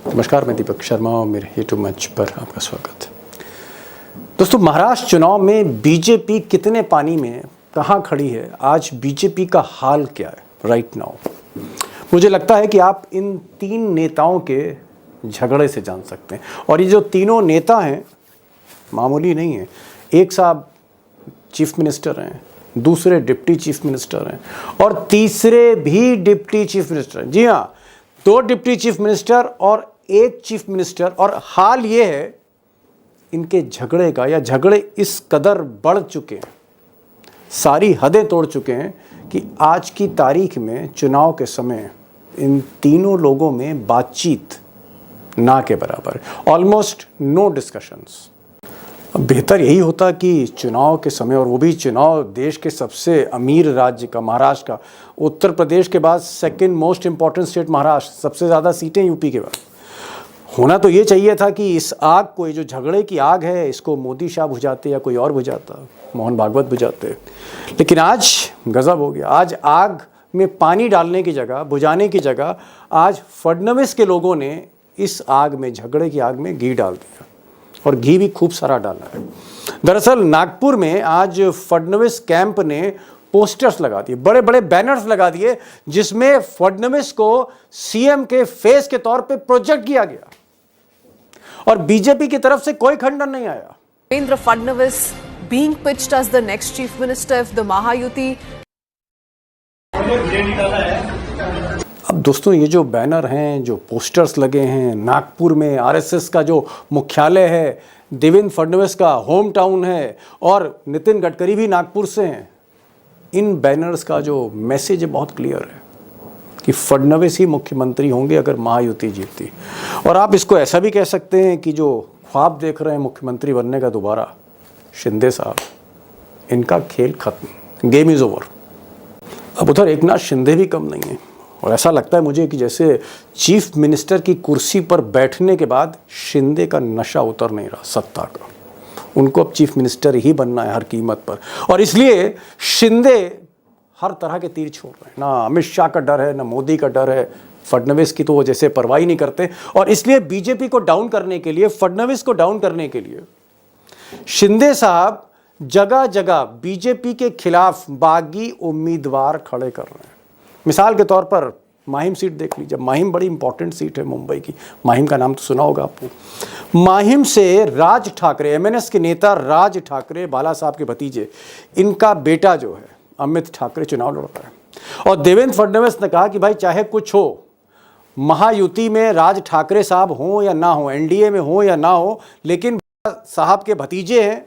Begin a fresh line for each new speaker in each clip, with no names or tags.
नमस्कार, मैं दीपक शर्मा और मेरे यूट्यूब मंच पर आपका स्वागत है। दोस्तों, महाराष्ट्र चुनाव में बीजेपी कितने पानी में कहाँ खड़ी है, आज बीजेपी का हाल क्या है राइट नाउ, मुझे लगता है कि आप इन तीन नेताओं के झगड़े से जान सकते हैं। और ये जो तीनों नेता हैं मामूली नहीं है। एक साहब चीफ मिनिस्टर हैं, दूसरे डिप्टी चीफ मिनिस्टर हैं और तीसरे भी डिप्टी चीफ मिनिस्टर हैं। जी हाँ, 2 डिप्टी चीफ मिनिस्टर और 1 चीफ मिनिस्टर। और हाल ये है इनके झगड़े का, या झगड़े इस कदर बढ़ चुके हैं, सारी हदें तोड़ चुके हैं कि आज की तारीख में चुनाव के समय इन तीनों लोगों में बातचीत ना के बराबर, ऑलमोस्ट नो डिस्कशंस। बेहतर यही होता कि चुनाव के समय, और वो भी चुनाव देश के सबसे अमीर राज्य का, महाराष्ट्र का, उत्तर प्रदेश के बाद second most important state Maharashtra, सबसे ज़्यादा सीटें यूपी के बाद, होना तो ये चाहिए था कि इस आग को, ये जो झगड़े की आग है, इसको मोदी शाह बुझाते या कोई और बुझाता, मोहन भागवत बुझाते। लेकिन आज गजब हो गया। आज आग में पानी डालने की जगह, बुझाने की जगह, आज फडणवीस के लोगों ने इस आग में, झगड़े की आग में घी डाल दिया, और घी भी खूब सारा डाला है। दरअसल नागपुर में आज फडणवीस कैंप ने पोस्टर्स लगा दिए, बड़े बड़े बैनर्स लगा दिए, जिसमें फडणवीस को सीएम के फेस के तौर पे प्रोजेक्ट किया गया, और बीजेपी की तरफ से कोई खंडन नहीं आया।
Devendra Fadnavis being pitched as the next chief minister of the Mahayuti.
अब दोस्तों, ये जो बैनर हैं, जो पोस्टर्स लगे हैं, नागपुर में आरएसएस का जो मुख्यालय है, देवेंद्र फडणवीस का होम टाउन है, और नितिन गडकरी भी नागपुर से हैं। इन बैनर्स का जो मैसेज है बहुत क्लियर है कि फडणवीस ही मुख्यमंत्री होंगे अगर महायुति जीतती। और आप इसको ऐसा भी कह सकते हैं कि जो ख्वाब देख रहे हैं मुख्यमंत्री बनने का दोबारा, शिंदे साहब, इनका खेल खत्म, गेम इज़ ओवर। अब उधर एकनाथ शिंदे भी कम नहीं है, और ऐसा लगता है मुझे कि जैसे चीफ मिनिस्टर की कुर्सी पर बैठने के बाद शिंदे का नशा उतर नहीं रहा सत्ता का। उनको अब चीफ मिनिस्टर ही बनना है हर कीमत पर, और इसलिए शिंदे हर तरह के तीर छोड़ रहे हैं। ना अमित शाह का डर है, ना मोदी का डर है। फडणवीस की तो वो जैसे परवाह ही नहीं करते, और इसलिए बीजेपी को डाउन करने के लिए, फडणवीस को डाउन करने के लिए शिंदे साहब जगह जगह बीजेपी के खिलाफ बागी उम्मीदवार खड़े कर रहे हैं। मिसाल के तौर पर माहिम सीट देख लीजिए। माहिम बड़ी इंपॉर्टेंट सीट है मुंबई की। माहिम का नाम तो सुना होगा आपको। माहिम से राज ठाकरे, एमएनएस के नेता राज ठाकरे, बाला साहब के भतीजे, इनका बेटा जो है अमित ठाकरे चुनाव लड़ रहा है। और देवेंद्र फडणवीस ने कहा कि भाई चाहे कुछ हो, महायुति में राज ठाकरे साहब हों या ना हो, एनडीए में हो या ना हो, लेकिन साहब के भतीजे हैं,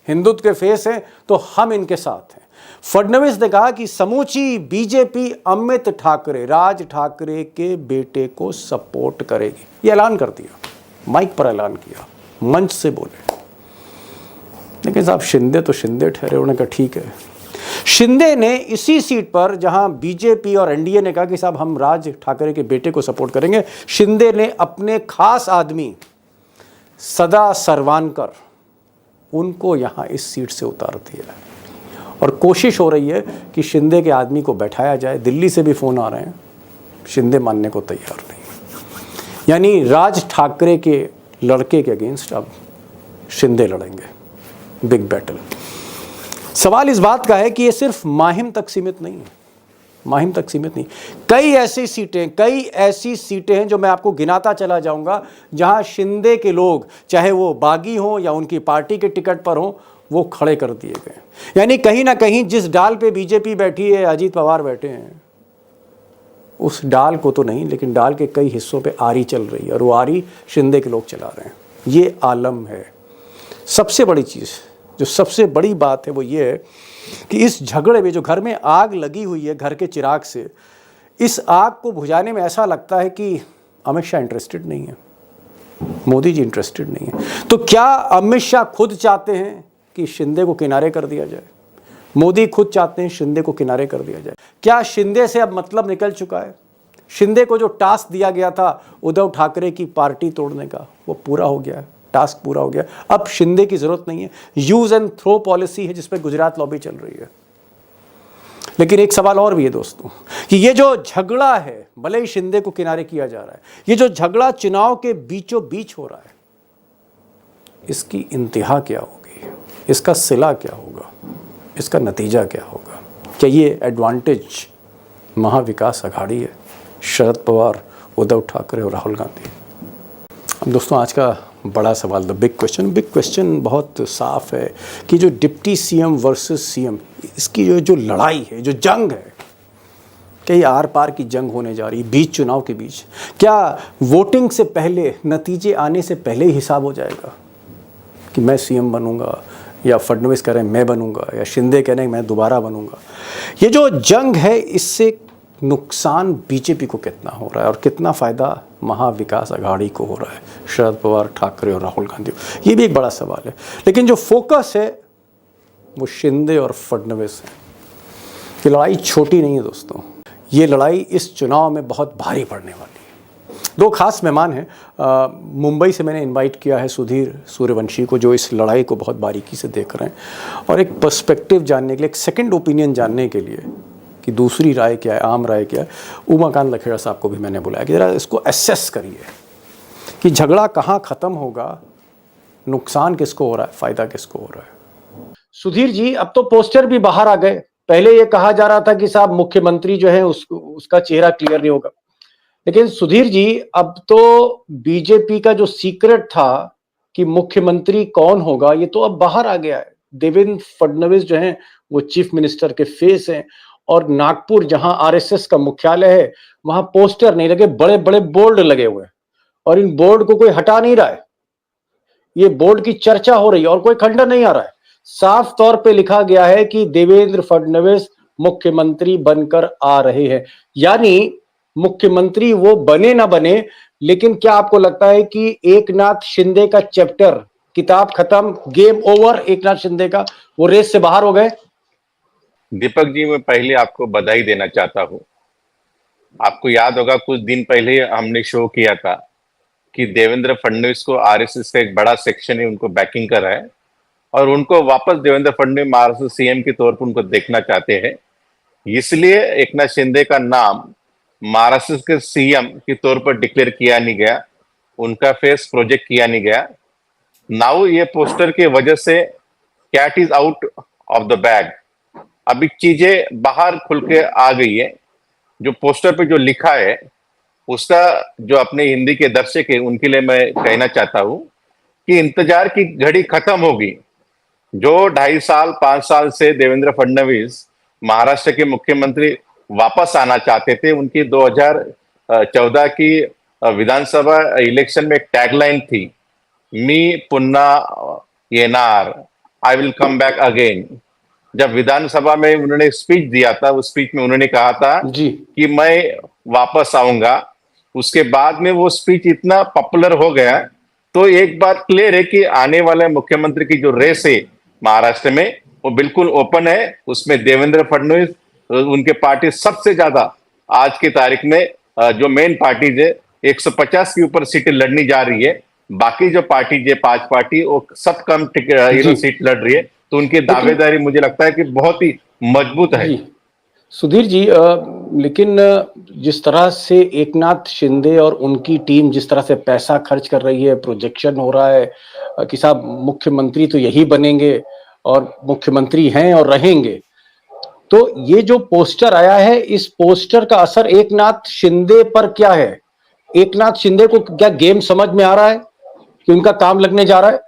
हिंदुत्व के फेस हैं, तो हम इनके साथ हैं। फडणवीस ने कहा कि समूची बीजेपी अमित ठाकरे, राज ठाकरे के बेटे को सपोर्ट करेगी। ये ऐलान कर दिया, माइक पर ऐलान किया, मंच से बोले। लेकिन साहब शिंदे तो शिंदे ठहरे। उन्होंने कहा ठीक है। शिंदे ने इसी सीट पर, जहां बीजेपी और एनडीए ने कहा कि साहब हम राज ठाकरे के बेटे को सपोर्ट करेंगे, शिंदे ने अपने खास आदमी सदा सरवानकर, उनको यहां इस सीट से उतार दिया है। और कोशिश हो रही है कि शिंदे के आदमी को बैठाया जाए। दिल्ली से भी फ़ोन आ रहे हैं, शिंदे मानने को तैयार नहीं। यानी राज ठाकरे के लड़के के अगेंस्ट अब शिंदे लड़ेंगे, बिग बैटल। सवाल इस बात का है कि ये सिर्फ माहिम तक सीमित नहीं है, माहिम तक सीमित नहीं। कई ऐसी सीटें हैं जो मैं आपको गिनाता चला जाऊंगा, जहां शिंदे के लोग, चाहे वो बागी हों या उनकी पार्टी के टिकट पर हों, वो खड़े कर दिए गए। यानी कहीं ना कहीं जिस डाल पे बीजेपी बैठी है, अजीत पवार बैठे हैं, उस डाल को तो नहीं, लेकिन डाल के कई हिस्सों पे आरी चल रही है, और वो आरी शिंदे के लोग चला रहे हैं। ये आलम है। सबसे बड़ी चीज़, जो सबसे बड़ी बात है, वो ये है कि इस झगड़े में, जो घर में आग लगी हुई है घर के चिराग से, इस आग को बुझाने में ऐसा लगता है कि अमित शाह इंटरेस्टेड नहीं है, मोदी जी इंटरेस्टेड नहीं है। तो क्या अमित शाह खुद चाहते हैं कि शिंदे को किनारे कर दिया जाए? मोदी खुद चाहते हैं शिंदे को किनारे कर दिया जाए। क्या शिंदे से अब मतलब निकल चुका है? शिंदे को जो टास्क दिया गया था उद्धव ठाकरे की पार्टी तोड़ने का, वो पूरा हो गया है, टास्क पूरा हो गया। अब शिंदे की जरूरत नहीं है। यूज एंड थ्रो पॉलिसी है, जिसपे गुजरात लॉबी चल रही है। लेकिन एक सवाल और भी है दोस्तों, कि ये जो झगड़ा है भले ही शिंदे को किनारे किया जा रहा है, ये जो झगड़ा चुनाव के बीचों बीच हो रहा है, इसकी इंतहा क्या होगी, इसका सिला क्या होगा, इसका नतीजा क्या होगा? क्या ये एडवांटेज महाविकास अघाड़ी है, शरद पवार, उद्धव ठाकरे और राहुल गांधी? अब दोस्तों आज का बड़ा सवाल, द बिग क्वेश्चन बहुत साफ है कि जो डिप्टी सीएम वर्सेस सीएम, इसकी जो लड़ाई है, जो जंग है, क्या ये आर पार की जंग होने जा रही है बीच चुनाव के बीच? क्या वोटिंग से पहले, नतीजे आने से पहले ही हिसाब हो जाएगा कि मैं सीएम बनूंगा, या फडणवीस कह रहे हैं मैं बनूंगा, या शिंदे कह रहे हैं मैं दोबारा बनूंगा? ये जो जंग है, इससे नुकसान बीजेपी को कितना हो रहा है और कितना फ़ायदा महाविकास अघाड़ी को हो रहा है, शरद पवार, ठाकरे और राहुल गांधी? ये भी एक बड़ा सवाल है। लेकिन जो फोकस है वो शिंदे और फडणवीस है। ये लड़ाई छोटी नहीं है दोस्तों, ये लड़ाई इस चुनाव में बहुत भारी पड़ने वाली है। दो खास मेहमान हैं, मुंबई से मैंने इनवाइट किया है सुधीर सूर्यवंशी को, जो इस लड़ाई को बहुत बारीकी से देख रहे हैं और एक पर्सपेक्टिव जानने के लिए, एक सेकंड ओपिनियन जानने के लिए कि दूसरी राय क्या है, आम राय क्या है, उमाकांत लखेड़ा साहब को भी मैंने बुलाया कि ज़रा इसको एसेस करिए कि झगड़ा कहाँ ख़त्म होगा, नुकसान किसको हो रहा है, फ़ायदा किसको हो रहा है। सुधीर जी, अब तो पोस्टर भी बाहर आ गए। पहले ये कहा जा रहा था कि साहब मुख्यमंत्री जो है उसका चेहरा क्लियर नहीं होगा, लेकिन सुधीर जी अब तो बीजेपी का जो सीक्रेट था कि मुख्यमंत्री कौन होगा, ये तो अब बाहर आ गया है। देवेंद्र फडणवीस जो हैं वो चीफ मिनिस्टर के फेस हैं, और नागपुर जहां आरएसएस का मुख्यालय है वहां पोस्टर नहीं लगे, बड़े बड़े बोर्ड लगे हुए हैं, और इन बोर्ड को कोई हटा नहीं रहा है। ये बोर्ड की चर्चा हो रही है और कोई खंडन नहीं आ रहा है। साफ तौर पे लिखा गया है कि देवेंद्र फडणवीस मुख्यमंत्री बनकर आ रहे हैं। यानी मुख्यमंत्री वो बने ना बने, लेकिन क्या आपको लगता है कि एकनाथ शिंदे का चैप्टर, किताब खत्म, गेम ओवर, एकनाथ शिंदे का, वो रेस से बाहर हो गए?
दीपक जी, मैं पहले आपको बधाई देना चाहता हूं। आपको याद होगा कुछ दिन पहले हमने शो किया था कि देवेंद्र फडणवीस को आरएसएस का एक बड़ा सेक्शन है उनको बैकिंग कर रहा है, और उनको वापस देवेंद्र फडणवीस महाराष्ट्र सीएम के तौर पर उनको देखना चाहते हैं। इसलिए एकनाथ शिंदे का नाम महाराष्ट्र के सीएम के तौर पर डिक्लेयर किया नहीं गया, उनका फेस प्रोजेक्ट किया नहीं गया। नाउ ये पोस्टर के वजह से cat is out of the bag, अभी चीजें बाहर खुल के आ गई है। जो पोस्टर पे जो लिखा है उसका जो अपने हिंदी के दर्शक है उनके लिए मैं कहना चाहता हूं कि इंतजार की घड़ी खत्म होगी। जो 2.5 साल 5 साल से देवेंद्र फडणवीस महाराष्ट्र के मुख्यमंत्री वापस आना चाहते थे, उनकी 2014 की विधानसभा इलेक्शन में एक टैगलाइन थी, मी पुन्हा येणार, I will come back again. जब विधानसभा में उन्होंने स्पीच दिया था, उस स्पीच में उन्होंने कहा था कि मैं वापस आऊंगा। उसके बाद में वो स्पीच इतना पॉपुलर हो गया, तो एक बात क्लियर है कि आने वाले मुख्यमंत्री की जो रेस है महाराष्ट्र में वो बिल्कुल ओपन है। उसमें देवेंद्र फडणवीस, उनके पार्टी सबसे ज्यादा आज की तारीख में जो मेन पार्टीज है 150 के ऊपर सीटें लड़नी जा रही है। बाकी जो पार्टी है 5 पार्टी वो सब कम सीट लड़ रही है, तो उनकी दावेदारी मुझे लगता है कि बहुत ही मजबूत है।
सुधीर जी, लेकिन जिस तरह से एकनाथ शिंदे और उनकी टीम जिस तरह से पैसा खर्च कर रही है, प्रोजेक्शन हो रहा है कि साहब मुख्यमंत्री तो यही बनेंगे और मुख्यमंत्री हैं और रहेंगे, तो ये जो पोस्टर आया है, इस पोस्टर का असर एकनाथ शिंदे पर क्या है? एकनाथ शिंदे को क्या गेम समझ में आ रहा है कि उनका काम लगने जा रहा है?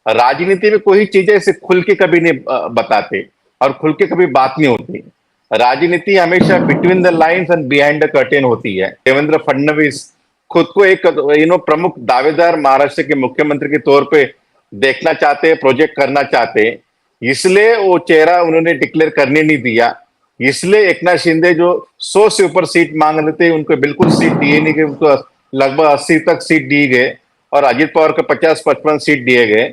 राजनीति में कोई चीजें ऐसे खुल के कभी नहीं बताते और खुल के कभी बात नहीं होती। राजनीति हमेशा between the lines and behind the curtain होती है। देवेंद्र फडणवीस खुद को एक प्रमुख दावेदार महाराष्ट्र के मुख्यमंत्री के तौर पे देखना चाहते हैं, प्रोजेक्ट करना चाहते हैं, इसलिए वो चेहरा उन्होंने डिक्लेयर करने नहीं दिया। इसलिए एकनाथ शिंदे जो 100 से ऊपर सीट मांग रहे थे, उनको बिल्कुल सीट दिए नहीं गए, उनको लगभग 80 तक सीट दी गए, और अजित पवार को 50-55 सीट दिए गए।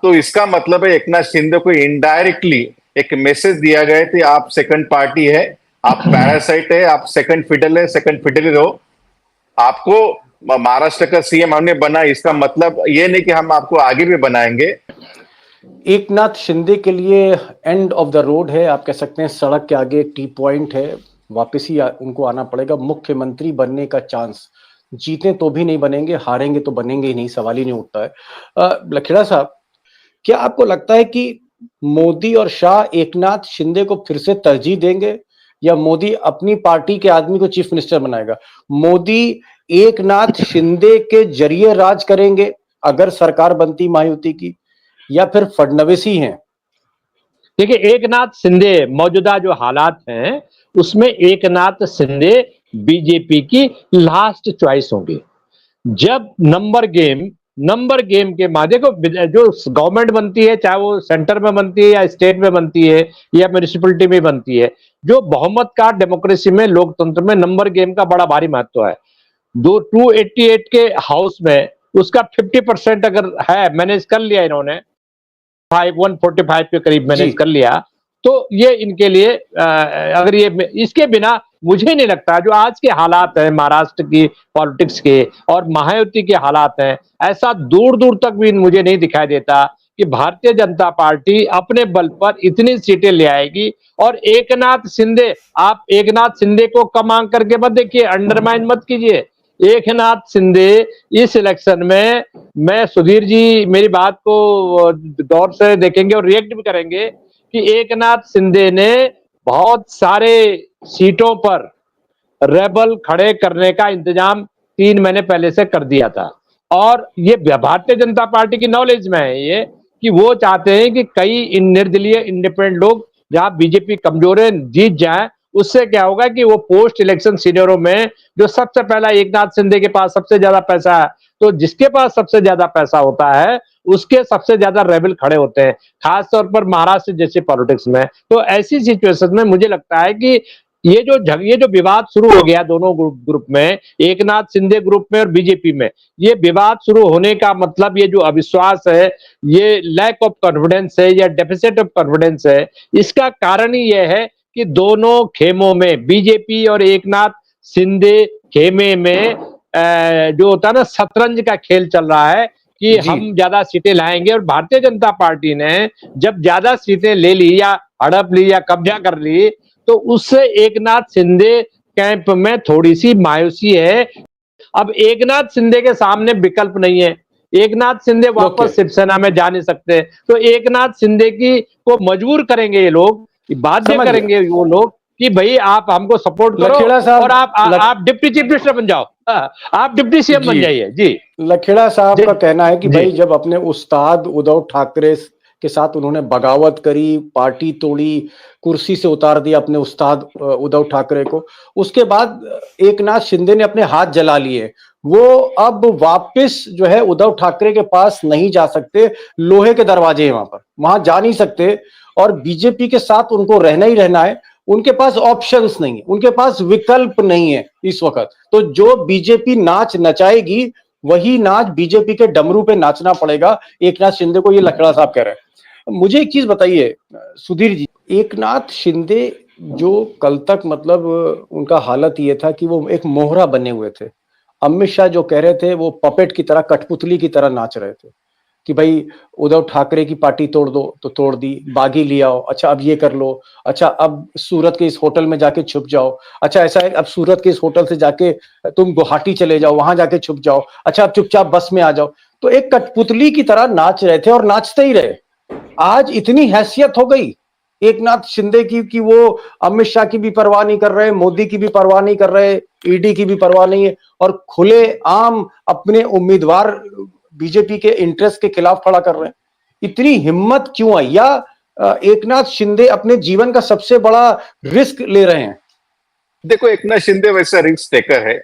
तो इसका मतलब है एकनाथ शिंदे को इनडायरेक्टली एक मैसेज दिया गया कि आप सेकंड पार्टी है, आप पैरासाइट है, आप सेकंड फिडल है, सेकंड फिडल रहो। आपको महाराष्ट्र का सीएम हमने बना, इसका मतलब ये नहीं कि हम आपको आगे भी बनाएंगे।
एकनाथ शिंदे के लिए एंड ऑफ द रोड है, आप कह सकते हैं सड़क के आगे एक टी पॉइंट है। वापस ही उनको आना पड़ेगा, मुख्यमंत्री बनने का चांस, जीते तो भी नहीं बनेंगे, हारेंगे तो बनेंगे ही नहीं, सवाल ही नहीं उठता है। लखेड़ा साहब, क्या आपको लगता है कि मोदी और शाह एकनाथ शिंदे को फिर से तरजीह देंगे, या मोदी अपनी पार्टी के आदमी को चीफ मिनिस्टर बनाएगा? मोदी एकनाथ शिंदे के जरिए राज करेंगे अगर सरकार बनती महायुति की, या फिर फडणवीस ही हैं?
देखिए, एकनाथ शिंदे मौजूदा जो हालात हैं उसमें एकनाथ शिंदे बीजेपी की लास्ट चॉइस होंगे। जब नंबर गेम के माध्यम को जो गवर्नमेंट बनती है, चाहे वो सेंटर में बनती है या स्टेट में बनती है या म्यूनिसिपैलिटी में बनती है, जो बहुमत का डेमोक्रेसी में, लोकतंत्र में नंबर गेम का बड़ा भारी महत्व है। 288 के हाउस में उसका 50% अगर है, मैनेज कर लिया इन्होंने, 145 के करीब मैनेज कर लिया, तो ये इनके लिए अगर ये इसके बिना मुझे नहीं लगता, जो आज के हालात हैं महाराष्ट्र की पॉलिटिक्स के और महायुति के हालात हैं, ऐसा दूर दूर तक भी मुझे नहीं दिखाई देता कि भारतीय जनता पार्टी अपने बल पर इतनी सीटें ले आएगी। और एकनाथ शिंदे, आप एकनाथ शिंदे को कम आंक करके मत देखिए, अंडरमाइन मत कीजिए। एकनाथ शिंदे इस इलेक्शन में, मैं सुधीर जी मेरी बात को गौर से देखेंगे और रिएक्ट भी करेंगे, कि एकनाथ शिंदे ने बहुत सारे सीटों पर रेबल खड़े करने का इंतजाम 3 महीने पहले से कर दिया था। और ये भारतीय जनता पार्टी की नॉलेज में है ये, कि वो चाहते हैं कि कई निर्दलीय इंडिपेंडेंट लोग, जहां बीजेपी कमजोर है, जीत जाए। उससे क्या होगा कि वो पोस्ट इलेक्शन सीनियरों में जो सबसे पहला, एकनाथ शिंदे के पास सबसे ज्यादा पैसा है, तो जिसके पास सबसे ज्यादा पैसा होता है उसके सबसे ज्यादा रेबल खड़े होते हैं, खासतौर पर महाराष्ट्र जैसे पॉलिटिक्स में। तो ऐसी सिचुएशन में मुझे लगता है कि ये जो विवाद शुरू हो गया दोनों ग्रुप में, एकनाथ शिंदे ग्रुप में और बीजेपी में, ये विवाद शुरू होने का मतलब, ये जो अविश्वास है, ये लैक ऑफ कॉन्फिडेंस है या डेफिसिट ऑफ कॉन्फिडेंस है, इसका कारण ही यह है कि दोनों खेमों में, बीजेपी और एकनाथ शिंदे खेमे में जो होता है ना, शतरंज का खेल चल रहा है कि हम ज्यादा सीटें लाएंगे। और भारतीय जनता पार्टी ने जब ज्यादा सीटें ले ली या हड़प ली या कब्जा कर ली, तो उससे एकनाथ शिंदे कैंप में थोड़ी सी मायूसी है। अब एकनाथ शिंदे के सामने विकल्प नहीं है, एकनाथ शिंदे वापस शिवसेना में जा नहीं सकते, तो एकनाथ शिंदे की को मजबूर करेंगे ये लोग, बाध्य करेंगे वो लोग कि भाई आप हमको सपोर्ट करो और आप डिप्टी चीफ मिनिस्टर बन जाओ, आप डिप्टी सीएम बन जाइए। जी,
लखेड़ा साहब का कहना है कि भाई जब अपने उस्ताद उद्धव ठाकरे के साथ उन्होंने बगावत करी, पार्टी तोड़ी, कुर्सी से उतार दिया अपने उस्ताद उद्धव ठाकरे को, उसके बाद एकनाथ शिंदे ने अपने हाथ जला लिए, वो अब वापस जो है उद्धव ठाकरे के पास नहीं जा सकते, लोहे के दरवाजे हैं वहां पर, वहां जा नहीं सकते, और बीजेपी के साथ उनको रहना ही रहना है, उनके पास ऑप्शंस नहीं है, उनके पास विकल्प नहीं है इस वक्त। तो जो बीजेपी नाच नचाएगी वही नाच बीजेपी के डमरू पे नाचना पड़ेगा एकनाथ शिंदे को, ये लखेड़ा साहब कह रहे हैं। मुझे एक चीज बताइए सुधीर जी, एकनाथ शिंदे जो कल तक मतलब उनका हालत ये था कि वो एक मोहरा बने हुए थे, अमित शाह जो कह रहे थे वो पपेट की तरह, कठपुतली की तरह नाच रहे थे कि भाई उद्धव ठाकरे की पार्टी तोड़ दो तो तोड़ दी, बागी ले आओ, अच्छा अब ये कर लो, अच्छा अब सूरत के इस होटल में जाके छुप जाओ, अच्छा ऐसा है अब सूरत के इस होटल से जाके तुम गुवाहाटी चले जाओ, वहां जाके छुप जाओ, अच्छा अब चुपचाप बस में आ जाओ। तो एक कठपुतली की तरह नाच रहे थे और नाचते ही रहे। आज इतनी हैसियत हो गई एकनाथ शिंदे की कि वो अमित शाह की भी परवाह नहीं कर रहे, मोदी की भी परवाह नहीं कर रहे, ईडी की भी परवाह नहीं है, और खुले आम अपने उम्मीदवार बीजेपी के इंटरेस्ट के खिलाफ खड़ा कर रहे हैं। इतनी हिम्मत क्यों आई, या एकनाथ शिंदे अपने जीवन का सबसे बड़ा रिस्क ले रहे हैं?
देखो, एकनाथ शिंदे वैसा रिस्क टेकर है।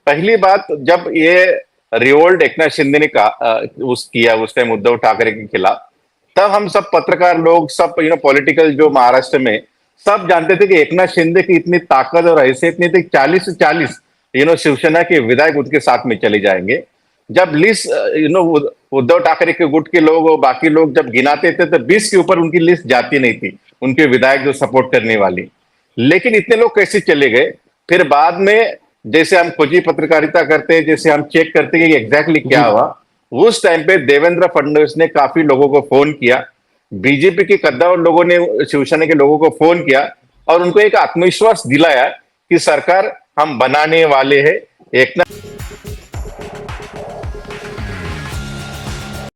पहली बात, जब ये रिवोल्ट एकनाथ शिंदे ने उस टाइम उद्धव ठाकरे के खिलाफ, तब हम सब पत्रकार लोग, सब पॉलिटिकल जो महाराष्ट्र में, सब जानते थे कि एकनाथ शिंदे की इतनी ताकत और हैसियत नहीं थी, 40 से 40 शिवसेना के विधायक उनके साथ में चले जाएंगे। जब लिस्ट उद्धव ठाकरे के गुट के लोग और बाकी लोग जब गिनाते थे तो 20 के ऊपर उनकी लिस्ट जाती नहीं थी, उनके विधायक जो सपोर्ट करने वाली। लेकिन इतने लोग कैसे चले गए? फिर बाद में जैसे हम खोजी पत्रकारिता करते हैं, जैसे हम चेक करते हैं कि एग्जैक्टली क्या हुआ, उस टाइम पे देवेंद्र फडणवीस ने काफी लोगों को फोन किया, बीजेपी के कद्दावर लोगों ने शिवसेना के लोगों को फोन किया और उनको एक आत्मविश्वास दिलाया कि सरकार हम बनाने वाले हैं। एकनाथ